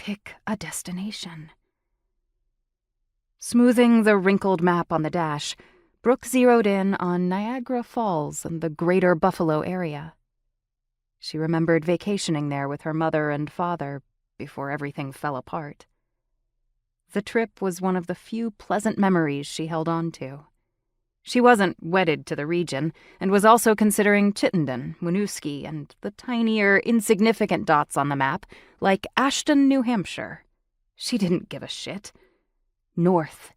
pick a destination. Smoothing the wrinkled map on the dash, Brooke zeroed in on Niagara Falls and the greater Buffalo area. She remembered vacationing there with her mother and father before everything fell apart. The trip was one of the few pleasant memories she held on to. She wasn't wedded to the region, and was also considering Chittenden, Winooski, and the tinier, insignificant dots on the map, like Ashton, New Hampshire. She didn't give a shit. North.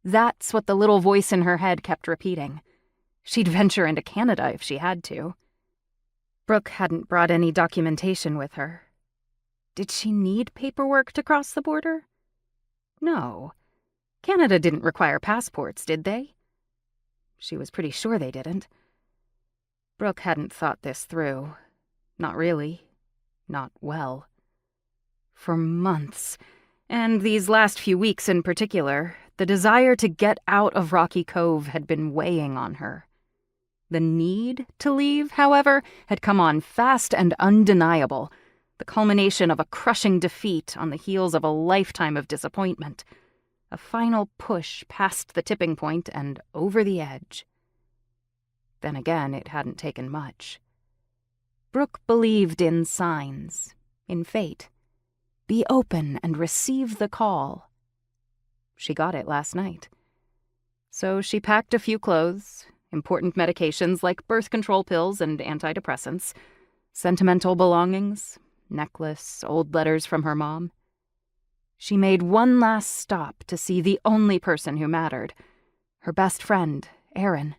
That's what the little voice in her head kept repeating. She'd venture into Canada if she had to. Brooke hadn't brought any documentation with her. Did she need paperwork to cross the border? No. Canada didn't require passports, did they? She was pretty sure they didn't. Brooke hadn't thought this through. Not really. Not well. For months, and these last few weeks in particular, the desire to get out of Rocky Cove had been weighing on her. The need to leave, however, had come on fast and undeniable, the culmination of a crushing defeat on the heels of a lifetime of disappointment. A final push past the tipping point and over the edge. Then again, it hadn't taken much. Brooke believed in signs, in fate. Be open and receive the call. She got it last night. So she packed a few clothes, important medications like birth control pills and antidepressants, sentimental belongings, necklace, old letters from her mom. She made one last stop to see the only person who mattered, her best friend, Aaron,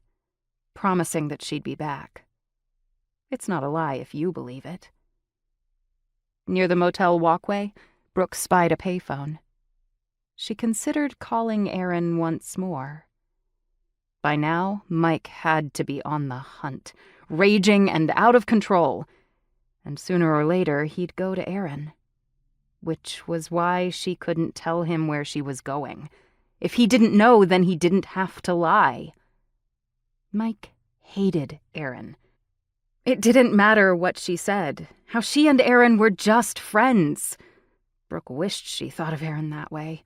promising that she'd be back. It's not a lie if you believe it. Near the motel walkway, Brooke spied a payphone. She considered calling Aaron once more. By now, Mike had to be on the hunt, raging and out of control, and sooner or later he'd go to Aaron. Which was why she couldn't tell him where she was going. If he didn't know, then he didn't have to lie. Mike hated Aaron. It didn't matter what she said, how she and Aaron were just friends. Brooke wished she thought of Aaron that way.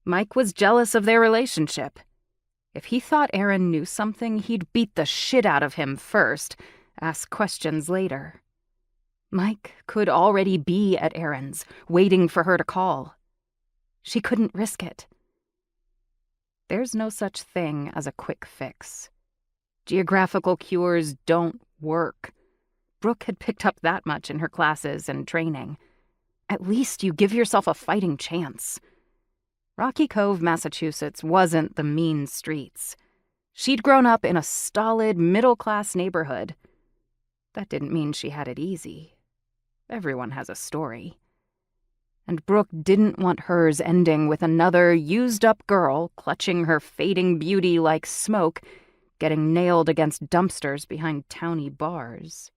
Mike was jealous of their relationship. If he thought Aaron knew something, he'd beat the shit out of him first, ask questions later. Mike could already be at Aaron's, waiting for her to call. She couldn't risk it. There's no such thing as a quick fix. Geographical cures don't work. Brooke had picked up that much in her classes and training. At least you give yourself a fighting chance. Rocky Cove, Massachusetts wasn't the mean streets. She'd grown up in a stolid, middle-class neighborhood. That didn't mean she had it easy. Everyone has a story. And Brooke didn't want hers ending with another used-up girl clutching her fading beauty like smoke, getting nailed against dumpsters behind towny bars.